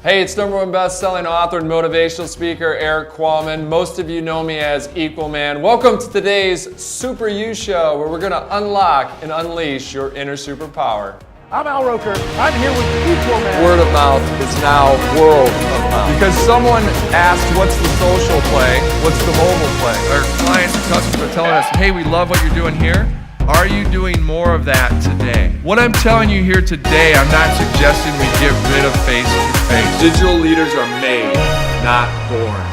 Hey, it's #1 best-selling author and motivational speaker, Erik Qualman. Most of you know me as Equalman. Welcome to today's Super You Show, where we're going to unlock and unleash your inner superpower. I'm Al Roker. I'm here with Equalman. Word of mouth is now world of mouth. Because someone asked, what's the social play? What's the mobile play? Our clients and customers are telling us, hey, we love what you're doing here. Are you doing more of that today? What I'm telling you here today, I'm not suggesting we get rid of face-to-face. Digital leaders are made, not born.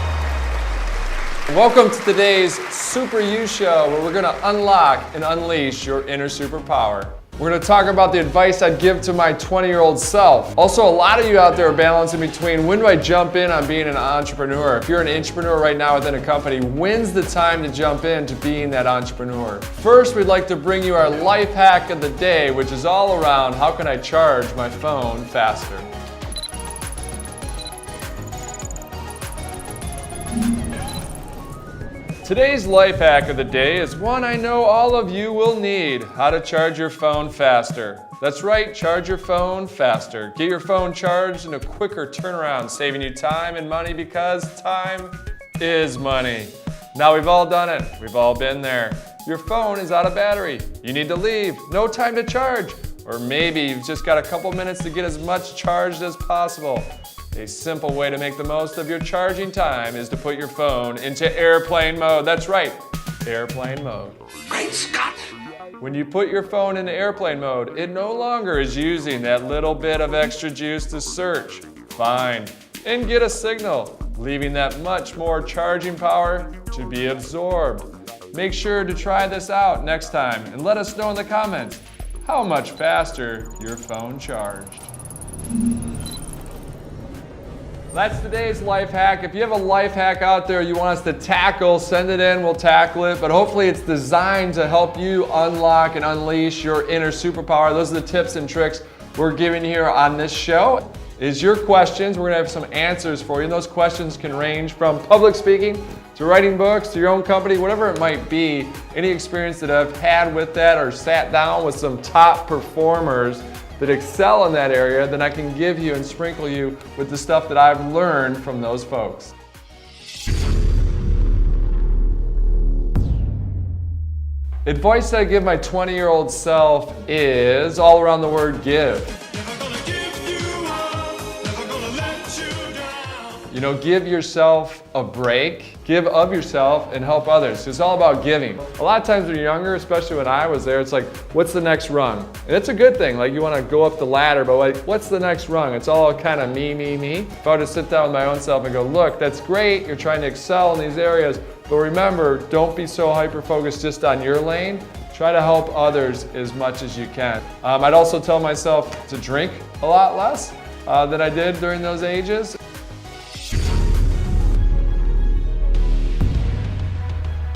Welcome to today's Super You Show, where we're going to unlock and unleash your inner superpower. We're going to talk about the advice I'd give to my 20-year-old self. Also, a lot of you out there are balancing between when do I jump in on being an entrepreneur? If you're an entrepreneur right now within a company, when's the time to jump into being that entrepreneur? First, we'd like to bring you our life hack of the day, which is all around how can I charge my phone faster? Today's life hack of the day is one I know all of you will need: how to charge your phone faster. That's right, charge your phone faster. Get your phone charged in a quicker turnaround, saving you time and money, because time is money. Now, we've all done it. We've all been there. Your phone is out of battery. You need to leave. No time to charge. Or maybe you've just got a couple minutes to get as much charged as possible. A simple way to make the most of your charging time is to put your phone into airplane mode. That's right, airplane mode. Great Scott! When you put your phone into airplane mode, it no longer is using that little bit of extra juice to search, find, and get a signal, leaving that much more charging power to be absorbed. Make sure to try this out next time and let us know in the comments how much faster your phone charged. That's today's life hack. If you have a life hack out there you want us to tackle, send it in, we'll tackle it. But hopefully it's designed to help you unlock and unleash your inner superpower. Those are the tips and tricks we're giving here on this show. Is your questions. We're gonna have some answers for you. And those questions can range from public speaking to writing books to your own company, whatever it might be. Any experience that I've had with that or sat down with some top performers that excel in that area, then I can give you and sprinkle you with the stuff that I've learned from those folks. Advice that I give my 20-year-old self is all around the word give. You know, give yourself a break, give of yourself, and help others. It's all about giving. A lot of times when you're younger, especially when I was there, it's like, what's the next rung? And it's a good thing, like you want to go up the ladder, but like, what's the next rung? It's all kind of me, me, me. If I were to sit down with my own self and go, look, that's great, you're trying to excel in these areas, but remember, don't be so hyper-focused just on your lane. Try to help others as much as you can. I'd also tell myself to drink a lot less than I did during those ages.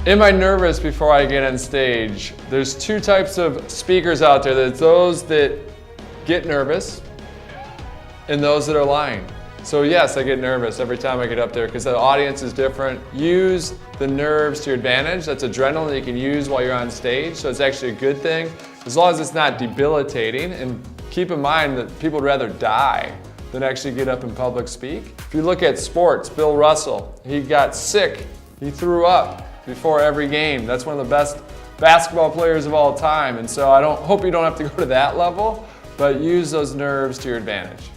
Am I nervous before I get on stage? There's two types of speakers out there. There's those that get nervous and those that are lying. So yes, I get nervous every time I get up there because the audience is different. Use the nerves to your advantage. That's adrenaline that you can use while you're on stage, so it's actually a good thing, as long as it's not debilitating. And keep in mind that people would rather die than actually get up and public speak. If you look at sports, Bill Russell, he got sick, he threw up before every game. That's one of the best basketball players of all time. And so I hope you don't have to go to that level, but use those nerves to your advantage.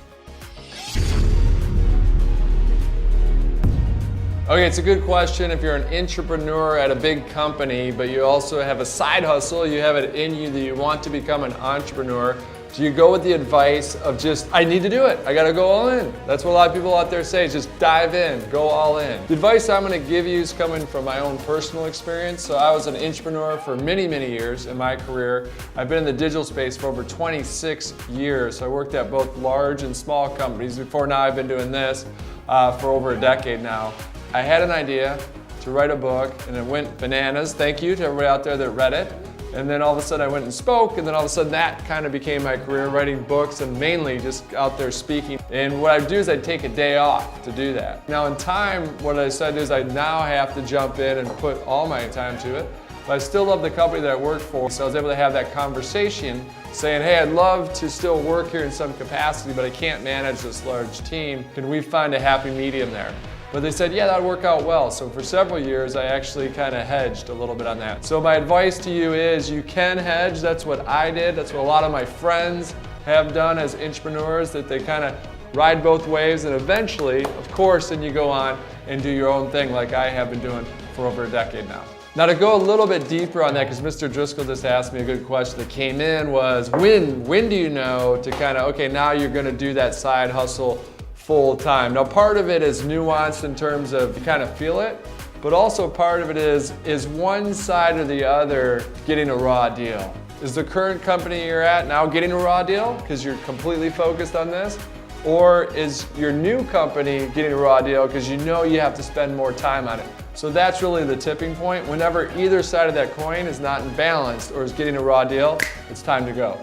Okay, it's a good question. If you're an entrepreneur at a big company, but you also have a side hustle, you have it in you that you want to become an entrepreneur, do you go with the advice of just, I need to do it, I gotta go all in? That's what a lot of people out there say, is just dive in, go all in. The advice I'm gonna give you is coming from my own personal experience. So I was an entrepreneur for many, many years in my career. I've been in the digital space for over 26 years. So I worked at both large and small companies. Before now, I've been doing this for over a decade now. I had an idea to write a book and it went bananas. Thank you to everybody out there that read it. And then all of a sudden I went and spoke, and then all of a sudden that kind of became my career, writing books and mainly just out there speaking. And what I'd do is I'd take a day off to do that. Now in time, what I decided is I now have to jump in and put all my time to it. but I still love the company that I work for. So I was able to have that conversation saying, hey, I'd love to still work here in some capacity, but I can't manage this large team. Can we find a happy medium there? But they said, yeah, that would work out well. So for several years, I actually kind of hedged a little bit on that. So my advice to you is you can hedge. That's what I did. That's what a lot of my friends have done as entrepreneurs, that they kind of ride both waves, and eventually, of course, then you go on and do your own thing like I have been doing for over a decade now. Now to go a little bit deeper on that, because Mr. Driscoll just asked me a good question that came in, was when do you know to kind of, okay, now you're gonna do that side hustle full time? Now part of it is nuanced in terms of you kind of feel it, but also part of it is one side or the other getting a raw deal. Is the current company you're at now getting a raw deal because you're completely focused on this? Or is your new company getting a raw deal because you know you have to spend more time on it? So that's really the tipping point. Whenever either side of that coin is not in balance or is getting a raw deal, it's time to go.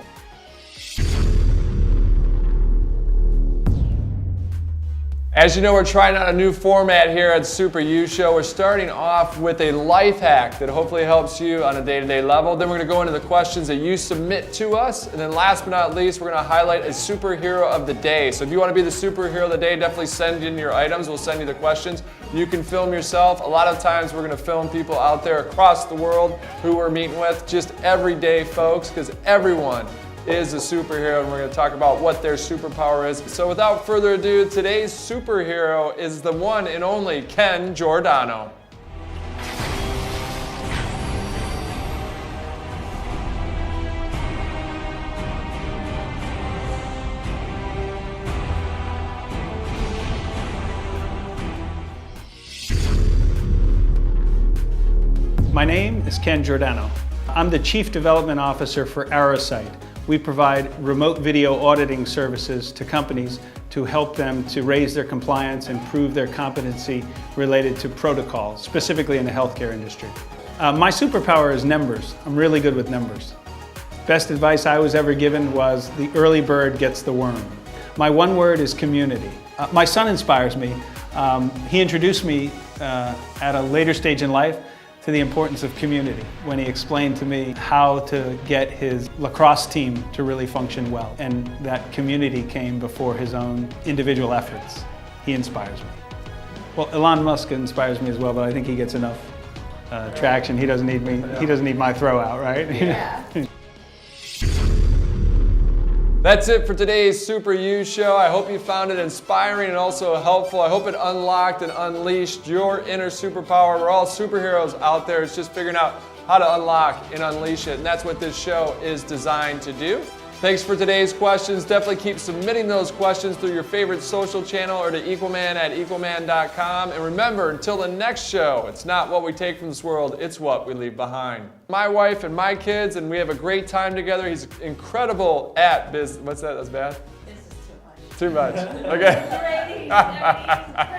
As you know, we're trying out a new format here at Super You Show. We're starting off with a life hack that hopefully helps you on a day-to-day level. Then we're gonna go into the questions that you submit to us. And then last but not least, we're gonna highlight a superhero of the day. So if you wanna be the superhero of the day, definitely send in your items. We'll send you the questions. You can film yourself. A lot of times we're gonna film people out there across the world who we're meeting with, just everyday folks, because everyone is a superhero, and we're going to talk about what their superpower is. So without further ado, today's superhero is the one and only Ken Giordano. My name is Ken Giordano. I'm the Chief Development Officer for Arrowsight. We provide remote video auditing services to companies to help them to raise their compliance and prove their competency related to protocols, specifically in the healthcare industry. My superpower is numbers. I'm really good with numbers. Best advice I was ever given was the early bird gets the worm. My one word is community. My son inspires me. He introduced me at a later stage in life to the importance of community when he explained to me how to get his lacrosse team to really function well. And that community came before his own individual efforts. He inspires me. Well, Elon Musk inspires me as well, but I think he gets enough traction. He doesn't need me. He doesn't need my throw out, right? Yeah. That's it for today's Super You Show. I hope you found it inspiring and also helpful. I hope it unlocked and unleashed your inner superpower. We're all superheroes out there. It's just figuring out how to unlock and unleash it. And that's what this show is designed to do. Thanks for today's questions. Definitely keep submitting those questions through your favorite social channel or to Equalman@equalman.com. And remember, until the next show, it's not what we take from this world, it's what we leave behind. My wife and my kids, and we have a great time together. He's incredible at business. What's that? That's bad? This is too much. Too much. Okay. The ratings.